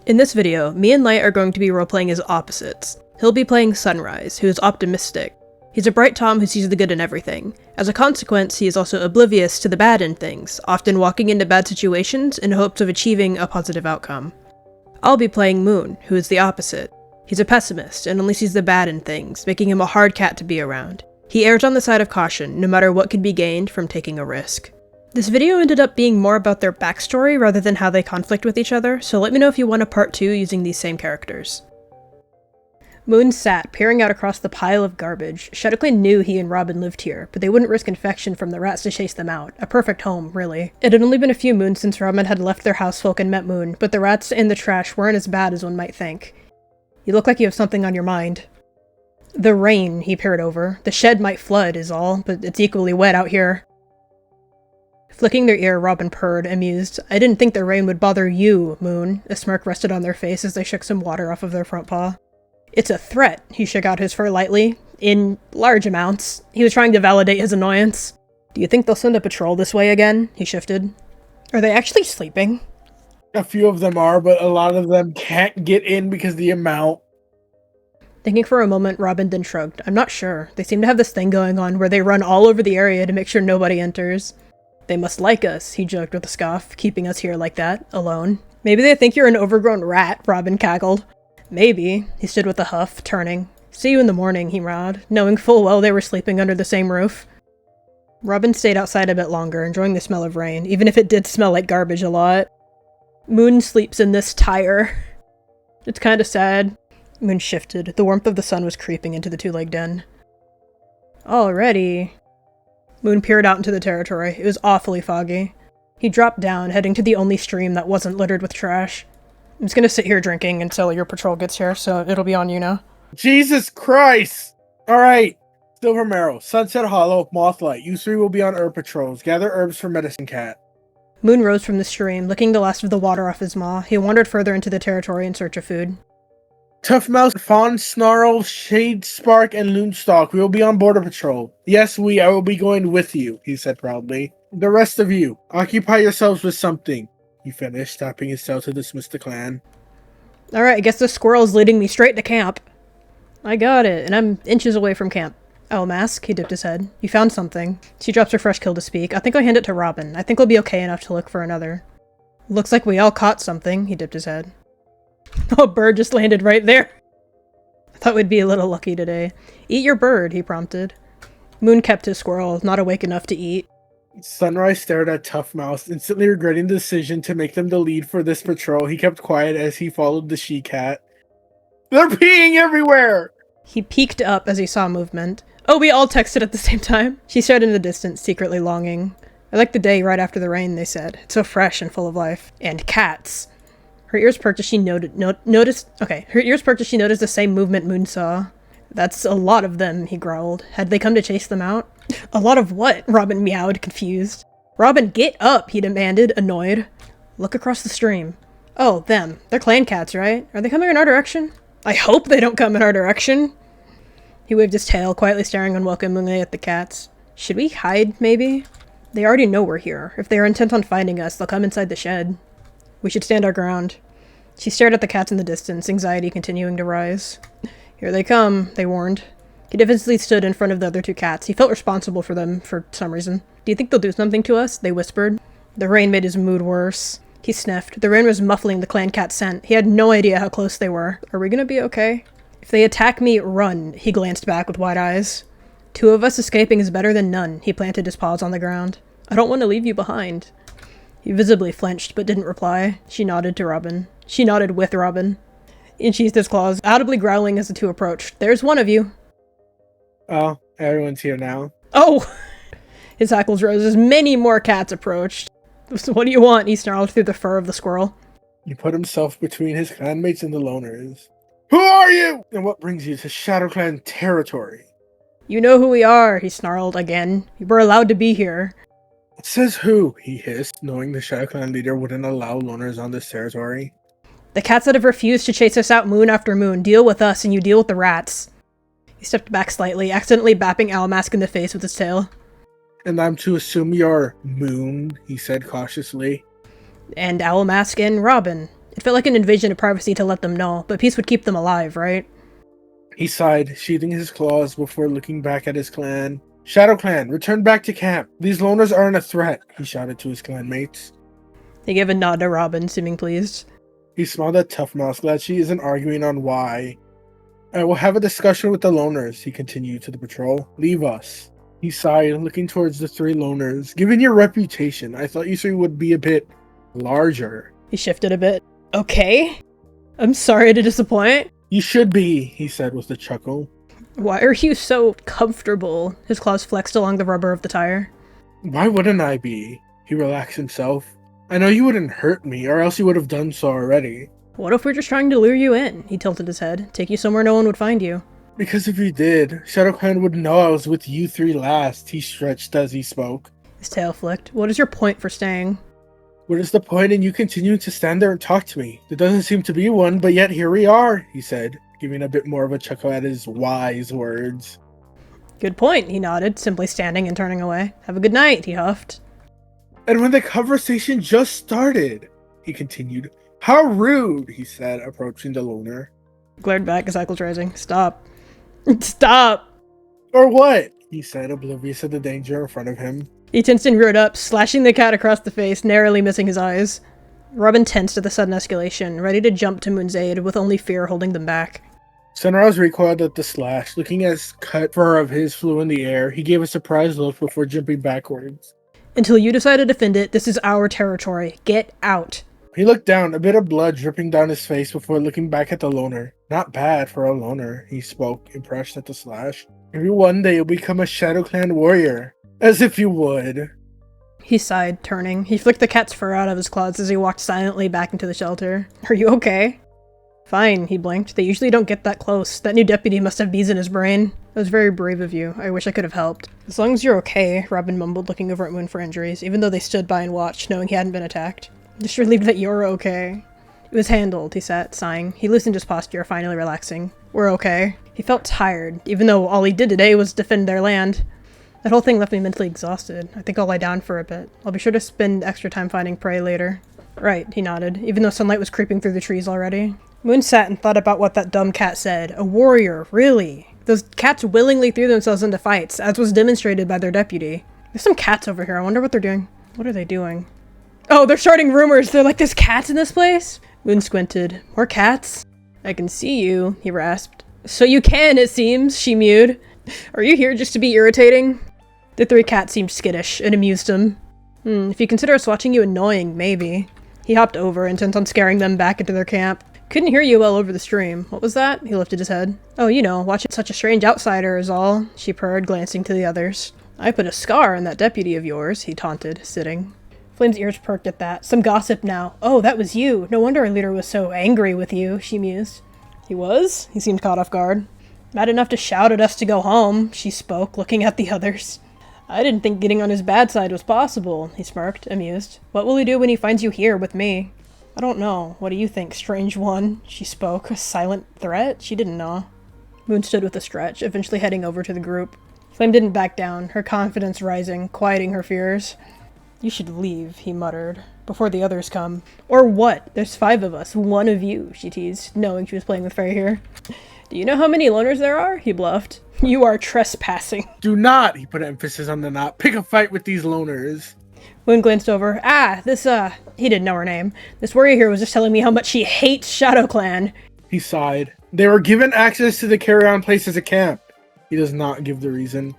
In this video, me and Light are going to be roleplaying as opposites. He'll be playing Sunrise, who is optimistic. He's a bright Tom who sees the good in everything. As a consequence, he is also oblivious to the bad in things, often walking into bad situations in hopes of achieving a positive outcome. I'll be playing Moon, who is the opposite. He's a pessimist and only sees the bad in things, making him a hard cat to be around. He errs on the side of caution, no matter what could be gained from taking a risk. This video ended up being more about their backstory rather than how they conflict with each other, so let me know if you want a part 2 using these same characters. Moon sat, peering out across the pile of garbage. Shadowclan knew he and Robin lived here, but they wouldn't risk infection from the rats to chase them out. A perfect home, really. It had only been a few moons since Robin had left their housefolk and met Moon, but the rats and the trash weren't as bad as one might think. You look like you have something on your mind. The rain, he peered over. The shed might flood, is all, but it's equally wet out here. Flicking their ear, Robin purred, amused. I didn't think the rain would bother you, Moon. A smirk rested on their face as they shook some water off of their front paw. It's a threat, he shook out his fur lightly. In large amounts. He was trying to validate his annoyance. Do you think they'll send a patrol this way again? He shifted. Are they actually sleeping? A few of them are, but a lot of them can't get in because of the amount. Thinking for a moment, Robin then shrugged. I'm not sure. They seem to have this thing going on where they run all over the area to make sure nobody enters. They must like us, he joked with a scoff, keeping us here like that, alone. Maybe they think you're an overgrown rat, Robin cackled. Maybe, he stood with a huff, turning. See you in the morning, he mewed, knowing full well they were sleeping under the same roof. Robin stayed outside a bit longer, enjoying the smell of rain, even if it did smell like garbage a lot. Moon sleeps in this tire. It's kinda sad. Moon shifted. The warmth of the sun was creeping into the two-leg den. Already. Moon peered out into the territory. It was awfully foggy. He dropped down, heading to the only stream that wasn't littered with trash. I'm just gonna sit here drinking until your patrol gets here, so it'll be on you now. Jesus Christ! Alright. Silver Marrow, Sunset Hollow, Mothlight. You three will be on herb patrols. Gather herbs for Medicine Cat. Moon rose from the stream, licking the last of the water off his maw. He wandered further into the territory in search of food. Tough Mouse, Fawn, Snarl, Shade Spark, and Loonstalk. We will be on border patrol. Yes, I will be going with you, he said proudly. The rest of you, occupy yourselves with something, he finished, tapping his tail to dismiss the clan. Alright, I guess the squirrel's leading me straight to camp. I got it, and I'm inches away from camp. Oh, Mask, he dipped his head. You found something. She drops her fresh kill to speak. I think I'll hand it to Robin. I think we'll be okay enough to look for another. Looks like we all caught something, he dipped his head. Oh, a bird just landed right there. I thought we'd be a little lucky today. Eat your bird, he prompted. Moon kept his squirrel, not awake enough to eat. Sunrise stared at Tough Mouse, instantly regretting the decision to make them the lead for this patrol. He kept quiet as he followed the she-cat. They're peeing everywhere! He peeked up as he saw movement. Oh, we all texted at the same time. She stared into the distance, secretly longing. I like the day right after the rain, they said. It's so fresh and full of life. And cats. Her ears perked as she noticed the same movement Moon saw. That's a lot of them, he growled. Had they come to chase them out? A lot of what? Robin meowed, confused. Robin, get up, he demanded, annoyed. Look across the stream. Oh, them. They're clan cats, right? Are they coming in our direction? I hope they don't come in our direction. He waved his tail, quietly staring unwelcomingly at the cats. Should we hide, maybe? They already know we're here. If they are intent on finding us, they'll come inside the shed. We should stand our ground. She stared at the cats in the distance, anxiety continuing to rise. Here they come, they warned. He defensively stood in front of the other two cats. He felt responsible for them, for some reason. Do you think they'll do something to us? They whispered. The rain made his mood worse. He sniffed. The rain was muffling the clan cat scent. He had no idea how close they were. Are we gonna be okay? If they attack me, run. He glanced back with wide eyes. 2 of us escaping is better than none. He planted his paws on the ground. I don't want to leave you behind. He visibly flinched, but didn't reply. She nodded to Robin. She nodded with Robin. He unsheathed his claws, audibly growling as the two approached. There's one of you. Oh, everyone's here now. Oh! His hackles rose as many more cats approached. So what do you want? He snarled through the fur of the squirrel. He put himself between his clanmates and the loners. Who are you? And what brings you to ShadowClan territory? You know who we are, he snarled again. We're allowed to be here. It says who, he hissed, knowing the ShadowClan leader wouldn't allow loners on this territory. The cats that have refused to chase us out moon after moon deal with us and you deal with the rats. He stepped back slightly, accidentally bapping Owlmask in the face with his tail. And I'm to assume you're Moon, he said cautiously. And Owlmask and Robin. It felt like an invasion of privacy to let them know, but peace would keep them alive, right? He sighed, sheathing his claws before looking back at his clan. Shadow Clan, return back to camp. These loners aren't a threat, he shouted to his clanmates. He gave a nod to Robin, seeming pleased. He smiled at Tough Mouse, glad she isn't arguing on why. I will have a discussion with the loners, he continued to the patrol. Leave us. He sighed, looking towards the 3 loners. Given your reputation, I thought you 3 would be a bit larger. He shifted a bit. Okay. I'm sorry to disappoint. You should be, he said with a chuckle. Why are you so comfortable? His claws flexed along the rubber of the tire. Why wouldn't I be? He relaxed himself. I know you wouldn't hurt me, or else you would have done so already. What if we're just trying to lure you in? He tilted his head. Take you somewhere no one would find you. Because if you did, Shadow Clan would know I was with you 3 last, he stretched as he spoke. His tail flicked. What is your point for staying? What is the point in you continuing to stand there and talk to me? There doesn't seem to be one, but yet here we are, he said, giving a bit more of a chuckle at his wise words. Good point, he nodded, simply standing and turning away. Have a good night, he huffed. And when the conversation just started, he continued. How rude, he said, approaching the loner. Glared back, his cycles rising. Stop. Stop! Or what? He said, oblivious of the danger in front of him. He tensed and reared up, slashing the cat across the face, narrowly missing his eyes. Robin tensed at the sudden escalation, ready to jump to Moon's aid, with only fear holding them back. Sunrise recoiled at the slash. Looking as cut fur of his flew in the air, he gave a surprised look before jumping backwards. Until you decide to defend it, this is our territory. Get out. He looked down, a bit of blood dripping down his face before looking back at the loner. Not bad for a loner, he spoke, impressed at the slash. Maybe one day you'll become a Shadow Clan warrior. As if you would. He sighed, turning. He flicked the cat's fur out of his claws as he walked silently back into the shelter. Are you okay? Fine, he blinked. They usually don't get that close. That new deputy must have bees in his brain. That was very brave of you. I wish I could have helped. As long as you're okay, Robin mumbled, looking over at Moon for injuries, even though they stood by and watched, knowing he hadn't been attacked. Just relieved that you're okay. It was handled, he sat, sighing. He loosened his posture, finally relaxing. We're okay. He felt tired, even though all he did today was defend their land. That whole thing left me mentally exhausted. I think I'll lie down for a bit. I'll be sure to spend extra time finding prey later. Right, he nodded, even though sunlight was creeping through the trees already. Moon sat and thought about what that dumb cat said. A warrior, really? Those cats willingly threw themselves into fights, as was demonstrated by their deputy. There's some cats over here. I wonder what they're doing. What are they doing? Oh, they're starting rumors. They're like, there's cats in this place? Moon squinted. More cats? I can see you, he rasped. So you can, it seems, she mewed. Are you here just to be irritating? The 3 cats seemed skittish. It amused him. If you consider us watching you annoying, maybe. He hopped over, intent on scaring them back into their camp. Couldn't hear you well over the stream. What was that? He lifted his head. Oh, you know, watching such a strange outsider is all, she purred, glancing to the others. I put a scar on that deputy of yours, he taunted, sitting. Flame's ears perked at that. Some gossip now. Oh, that was you. No wonder our leader was so angry with you, she mused. He was? He seemed caught off guard. Mad enough to shout at us to go home, she spoke, looking at the others. I didn't think getting on his bad side was possible, he smirked, amused. What will he do when he finds you here with me? I don't know. What do you think, strange one? She spoke. A silent threat? She didn't know. Moon stood with a stretch, eventually heading over to the group. Flame didn't back down, her confidence rising, quieting her fears. You should leave, he muttered, before the others come. Or what? There's 5 of us, 1 of you, she teased, knowing she was playing with fire here. Do you know how many loners there are? He bluffed. You are trespassing. Do not, he put emphasis on the not, pick a fight with these loners. Moon glanced over. He didn't know her name. This warrior here was just telling me how much she hates Shadow Clan. He sighed. They were given access to the carry-on place as a camp. He does not give the reason.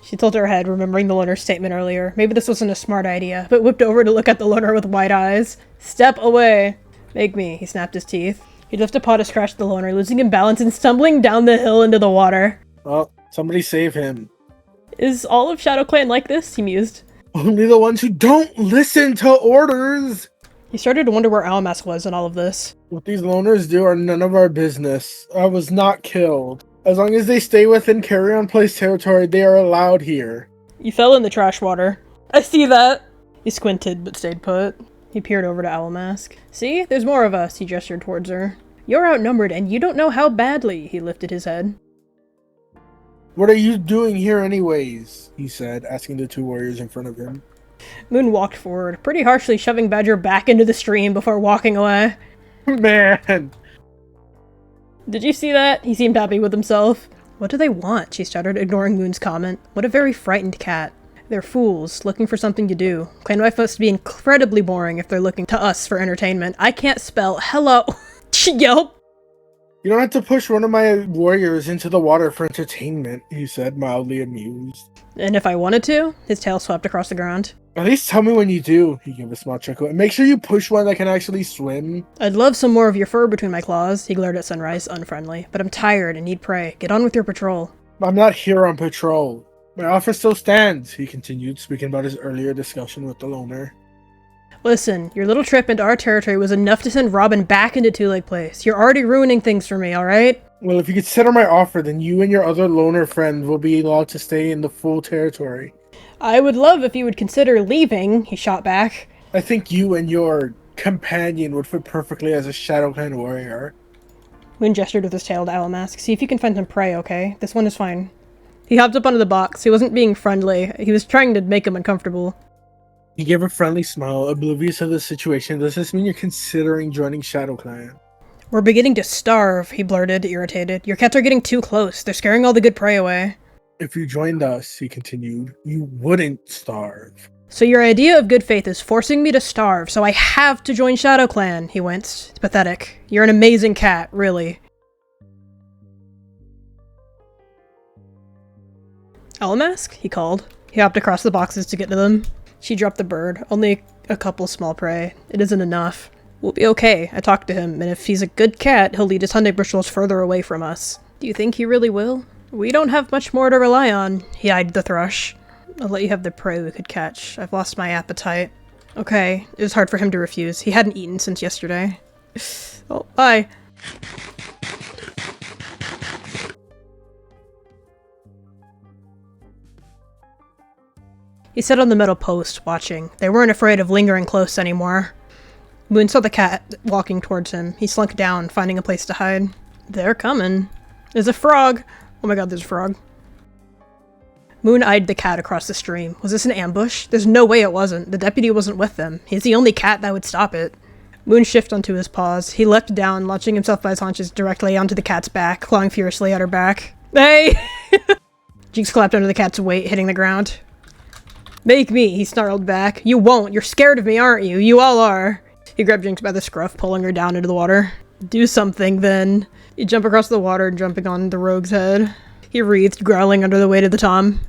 She tilted her head, remembering the loner's statement earlier. Maybe this wasn't a smart idea, but whipped over to look at the loner with wide eyes. Step away. Make me, he snapped his teeth. He lifted a paw to scratch the loner, losing his balance and stumbling down the hill into the water. Well, somebody save him. Is all of Shadow Clan like this? He mused. Only the ones who don't listen to orders! He started to wonder where Owlmask was in all of this. What these loners do are none of our business. I was not killed. As long as they stay within carry-on place territory, they are allowed here. You fell in the trash water. I see that. He squinted, but stayed put. He peered over to Owlmask. See? There's more of us, he gestured towards her. You're outnumbered, and you don't know how badly, he lifted his head. What are you doing here anyways? He said, asking the 2 warriors in front of him. Moon walked forward, pretty harshly shoving Badger back into the stream before walking away. Man! Did you see that? He seemed happy with himself. What do they want? She stuttered, ignoring Moon's comment. What a very frightened cat. They're fools, looking for something to do. Clan life must be incredibly boring if they're looking to us for entertainment. I can't spell hello. She yelped. You don't have to push one of my warriors into the water for entertainment, he said, mildly amused. And if I wanted to? His tail swept across the ground. At least tell me when you do, he gave a small chuckle. And make sure you push one that can actually swim. I'd love some more of your fur between my claws, he glared at Sunrise, unfriendly. But I'm tired and need prey. Get on with your patrol. I'm not here on patrol. My offer still stands, he continued, speaking about his earlier discussion with the loner. Listen, your little trip into our territory was enough to send Robin back into Two-Leg Place. You're already ruining things for me, alright? Well, if you consider my offer, then you and your other loner friend will be allowed to stay in the full territory. I would love if you would consider leaving, he shot back. I think you and your companion would fit perfectly as a Shadow Clan warrior. Moon gestured with his tail to Owl Mask. See if you can find some prey, okay? This one is fine. He hopped up onto the box. He wasn't being friendly. He was trying to make him uncomfortable. He gave a friendly smile, oblivious of the situation. Does this mean you're considering joining Shadow Clan? We're beginning to starve, he blurted, irritated. Your cats are getting too close. They're scaring all the good prey away. If you joined us, he continued, you wouldn't starve. So your idea of good faith is forcing me to starve, so I have to join Shadow Clan, he winced. It's pathetic. You're an amazing cat, really. Owl Mask? He called. He hopped across the boxes to get to them. She dropped the bird. Only a couple small prey. It isn't enough. We'll be okay. I talked to him, and if he's a good cat, he'll lead his hunting patrols further away from us. Do you think he really will? We don't have much more to rely on. He eyed the thrush. I'll let you have the prey we could catch. I've lost my appetite. Okay. It was hard for him to refuse. He hadn't eaten since yesterday. Oh, bye. He sat on the metal post, watching. They weren't afraid of lingering close anymore. Moon saw the cat walking towards him. He slunk down, finding a place to hide. They're coming. There's a frog! Oh my god, there's a frog. Moon eyed the cat across the stream. Was this an ambush? There's no way it wasn't. The deputy wasn't with them. He's the only cat that would stop it. Moon shifted onto his paws. He leapt down, launching himself by his haunches directly onto the cat's back, clawing furiously at her back. Hey! Jinx clapped under the cat's weight, hitting the ground. Make me, he snarled back. You won't. You're scared of me, aren't you? You all are. He grabbed Jinx by the scruff, pulling her down into the water. Do something, then. He jumped across the water, jumping on the rogue's head. He wreathed, growling under the weight of the tom.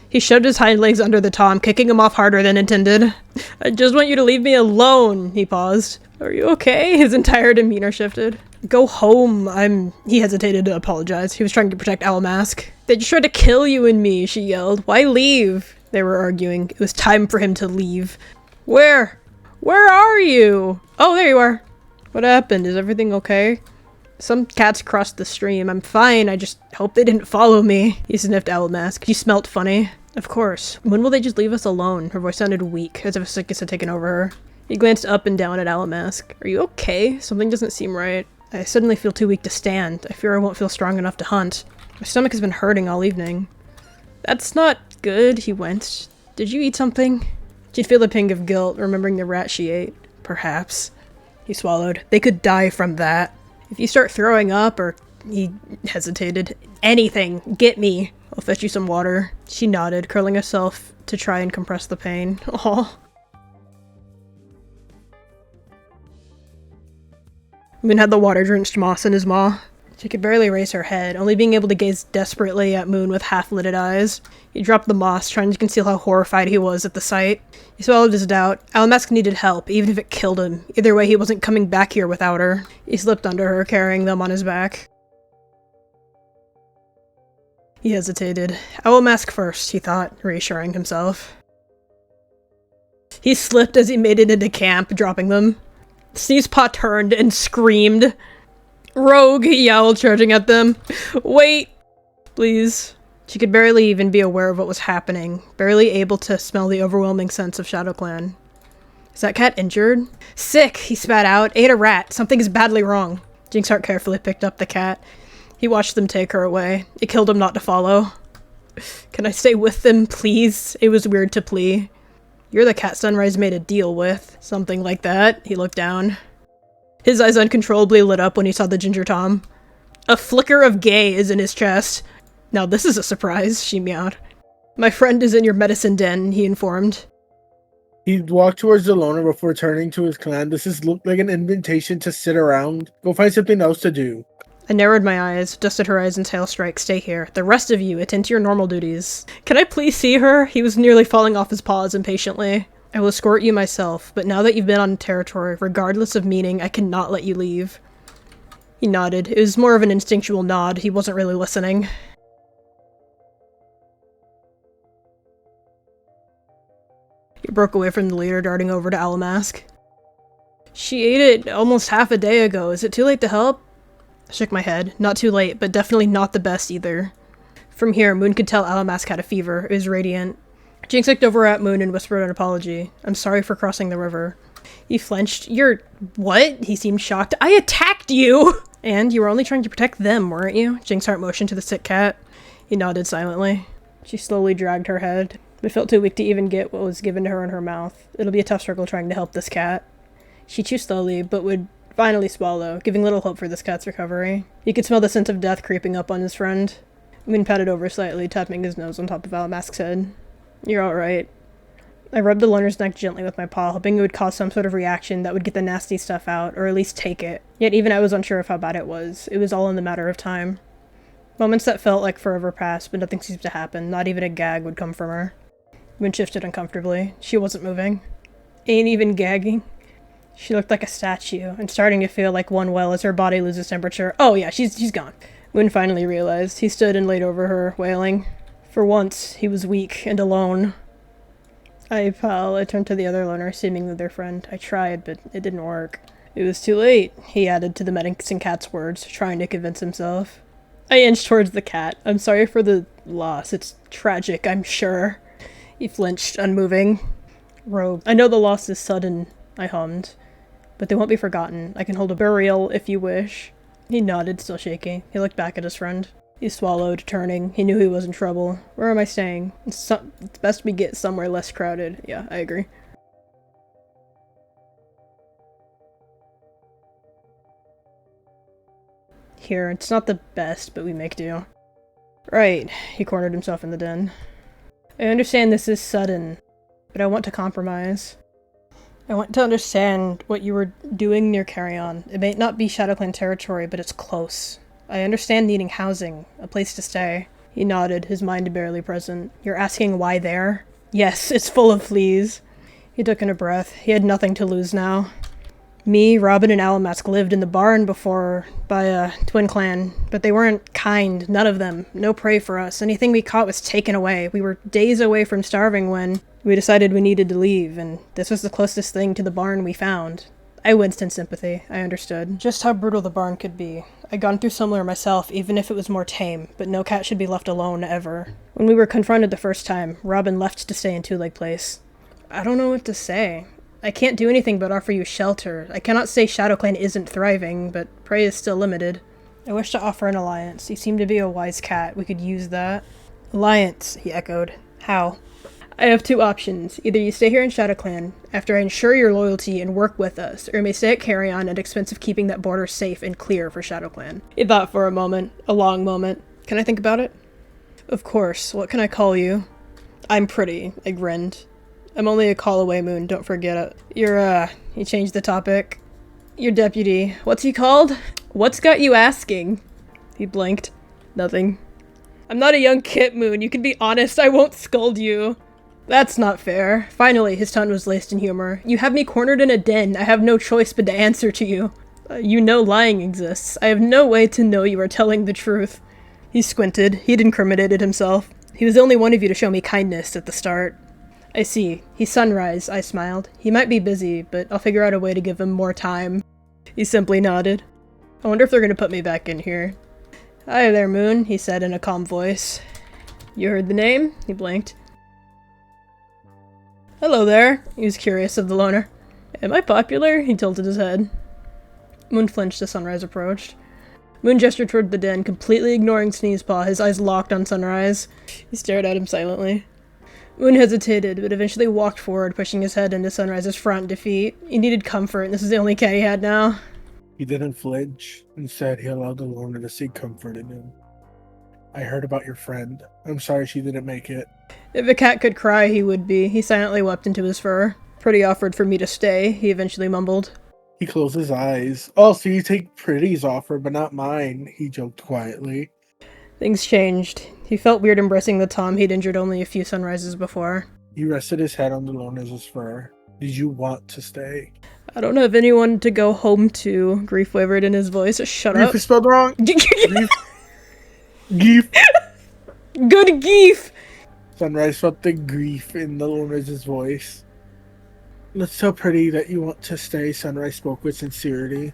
He shoved his hind legs under the tom, kicking him off harder than intended. I just want you to leave me alone, he paused. Are you okay? His entire demeanor shifted. Go home, He hesitated to apologize. He was trying to protect Owl Mask. They just tried to kill you and me, she yelled. Why leave? They were arguing. It was time for him to leave. Where? Where are you? Oh, there you are. What happened? Is everything okay? Some cats crossed the stream. I'm fine. I just hope they didn't follow me. He sniffed Owl Mask. She smelt funny. Of course. When will they just leave us alone? Her voice sounded weak, as if a sickness had taken over her. He glanced up and down at Owl Mask. Are you okay? Something doesn't seem right. I suddenly feel too weak to stand. I fear I won't feel strong enough to hunt. My stomach has been hurting all evening. That's not good, he winced. Did you eat something? She'd feel a pang of guilt, remembering the rat she ate. Perhaps. He swallowed. They could die from that. If you start throwing up, or... He hesitated. Anything. Get me. I'll fetch you some water. She nodded, curling herself to try and compress the pain. Aw. Moon had the water-drenched moss in his maw. She could barely raise her head, only being able to gaze desperately at Moon with half-lidded eyes. He dropped the moss, trying to conceal how horrified he was at the sight. He swallowed his doubt. Owl Mask needed help, even if it killed him. Either way, he wasn't coming back here without her. He slipped under her, carrying them on his back. He hesitated. Owl Mask first, he thought, reassuring himself. He slipped as he made it into camp, dropping them. Sneezepaw turned and screamed. Rogue, he yelled, charging at them. Wait! Please. She could barely even be aware of what was happening, barely able to smell the overwhelming sense of Shadow Clan. Is that cat injured? Sick, he spat out. Ate a rat. Something is badly wrong. Jinxheart carefully picked up the cat. He watched them take her away. It killed him not to follow. Can I stay with them, please? It was weird to plea. You're the cat Sunrise made a deal with. Something like that. He looked down. His eyes uncontrollably lit up when he saw the Ginger Tom. A flicker of gay is in his chest. Now this is a surprise, she meowed. My friend is in your medicine den, he informed. He walked towards the loner before turning to his clan. This has looked like an invitation to sit around. Go find something else to do. I narrowed my eyes, dusted Horizon's hailstrike, stay here. The rest of you, attend to your normal duties. Can I please see her? He was nearly falling off his paws impatiently. I will escort you myself, but now that you've been on territory, regardless of meaning, I cannot let you leave. He nodded. It was more of an instinctual nod. He wasn't really listening. He broke away from the leader, darting over to Alamask. She ate it almost half a day ago. Is it too late to help? I shook my head. Not too late, but definitely not the best either. From here, Moon could tell Alamask had a fever. It was radiant. Jinx looked over at Moon and whispered an apology. I'm sorry for crossing the river. He flinched. You're... what? He seemed shocked. I attacked you! And you were only trying to protect them, weren't you? Jinx heart motioned to the sick cat. He nodded silently. She slowly dragged her head, but felt too weak to even get what was given to her in her mouth. It'll be a tough struggle trying to help this cat. She chewed slowly, but would finally swallow, giving little hope for this cat's recovery. He could smell the scent of death creeping up on his friend. Moon patted over slightly, tapping his nose on top of Alamask's head. You're alright. I rubbed the loner's neck gently with my paw, hoping it would cause some sort of reaction that would get the nasty stuff out, or at least take it. Yet even I was unsure of how bad it was. It was all in the matter of time. Moments that felt like forever passed, but nothing seemed to happen. Not even a gag would come from her. Moon shifted uncomfortably. She wasn't moving. Ain't even gagging. She looked like a statue, and starting to feel like one well as her body loses temperature. Oh yeah, she's gone. Moon finally realized. He stood and laid over her, wailing. For once, he was weak and alone. Pal, I turned to the other loner, seemingly their friend. I tried, but it didn't work. It was too late, he added to the medicine cat's words, trying to convince himself. I inched towards the cat. I'm sorry for the loss. It's tragic, I'm sure. He flinched, unmoving. Rogue. I know the loss is sudden, I hummed. But they won't be forgotten. I can hold a burial if you wish. He nodded, still shaky. He looked back at his friend. He swallowed, turning. He knew he was in trouble. Where am I staying? It's best we get somewhere less crowded. Yeah, I agree. Here, it's not the best, but we make do. Right, he cornered himself in the den. I understand this is sudden, but I want to compromise. I want to understand what you were doing near Carrion. It may not be ShadowClan territory, but it's close. I understand needing housing, a place to stay. He nodded, his mind barely present. You're asking why there? Yes, it's full of fleas. He took in a breath. He had nothing to lose now. Me, Robin, and Alamask lived in the barn before, by a twin clan, but they weren't kind, none of them. No prey for us. Anything we caught was taken away. We were days away from starving when we decided we needed to leave, and this was the closest thing to the barn we found. I winced in sympathy. I understood just how brutal the barn could be. I'd gone through similar myself, even if it was more tame, but no cat should be left alone, ever. When we were confronted the first time, Robin left to stay in Two-Leg Place. I don't know what to say. I can't do anything but offer you shelter. I cannot say ShadowClan isn't thriving, but prey is still limited. I wish to offer an alliance. You seem to be a wise cat. We could use that. Alliance, he echoed. How? I have two options. Either you stay here in ShadowClan, after I ensure your loyalty and work with us, or you may stay at Carrion at expense of keeping that border safe and clear for ShadowClan. He thought for a moment. A long moment. Can I think about it? Of course. What can I call you? I'm pretty. I grinned. I'm only a call away, Moon. Don't forget it. You're, he changed the topic. Your deputy. What's he called? What's got you asking? He blinked. Nothing. I'm not a young kid, Moon. You can be honest. I won't scold you. That's not fair. Finally, his tone was laced in humor. You have me cornered in a den. I have no choice but to answer to you. You know lying exists. I have no way to know you are telling the truth. He squinted. He'd incriminated himself. He was the only one of you to show me kindness at the start. I see. He's Sunrise, I smiled. He might be busy, but I'll figure out a way to give him more time. He simply nodded. I wonder if they're gonna put me back in here. Hi there, Moon, he said in a calm voice. You heard the name? He blinked. Hello there, he was curious of the loner. Am I popular? He tilted his head. Moon flinched as Sunrise approached. Moon gestured toward the den, completely ignoring Sneezepaw, his eyes locked on Sunrise. He stared at him silently. Moon hesitated, but eventually walked forward, pushing his head into Sunrise's front defeat. He needed comfort, and this is the only cat he had now. He didn't flinch. Instead, he allowed the Lorna to seek comfort in him. I heard about your friend. I'm sorry she didn't make it. If a cat could cry, he would be. He silently wept into his fur. Pretty offered for me to stay, he eventually mumbled. He closed his eyes. Oh, so you take Pretty's offer, but not mine, he joked quietly. Things changed. He felt weird embracing the Tom he'd injured only a few sunrises before. He rested his head on the Lorna's fur. Did you want to stay? I don't have anyone to go home to, Grief wavered in his voice. Shut Grief up. is spelled wrong. Grief. Geef. Good Geef! Sunrise felt the grief in the Lorna's voice. Let's tell Pretty that you want to stay, Sunrise spoke with sincerity.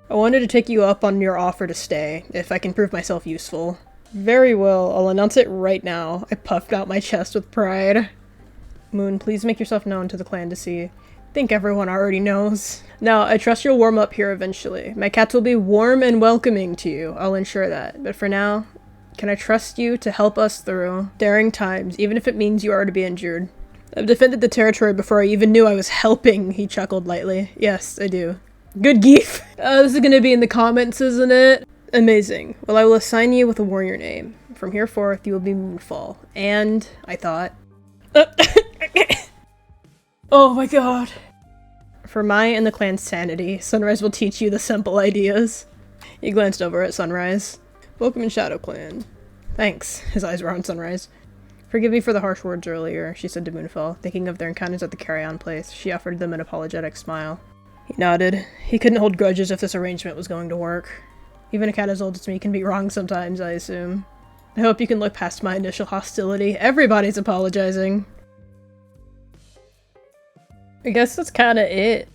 I wanted to take you up on your offer to stay, if I can prove myself useful. Very well, I'll announce it right now. I puffed out my chest with pride. Moon, please make yourself known to the clan to see. Think everyone already knows. Now, I trust you'll warm up here eventually. My cats will be warm and welcoming to you, I'll ensure that. But for now, can I trust you to help us through daring times, even if it means you are to be injured? I've defended the territory before I even knew I was helping, he chuckled lightly. Yes, I do. Good Geef! This is gonna be in the comments, isn't it? Amazing. Well, I will assign you with a warrior name. From here forth, you will be Moonfall. And, I thought... Oh my god. For my and the clan's sanity, Sunrise will teach you the simple ideas. He glanced over at Sunrise. Welcome in Shadow Clan. Thanks. His eyes were on Sunrise. Forgive me for the harsh words earlier, she said to Moonfall. Thinking of their encounters at the carry-on place, she offered them an apologetic smile. He nodded. He couldn't hold grudges if this arrangement was going to work. Even a cat as old as me can be wrong sometimes, I assume. I hope you can look past my initial hostility. Everybody's apologizing. I guess that's kinda it.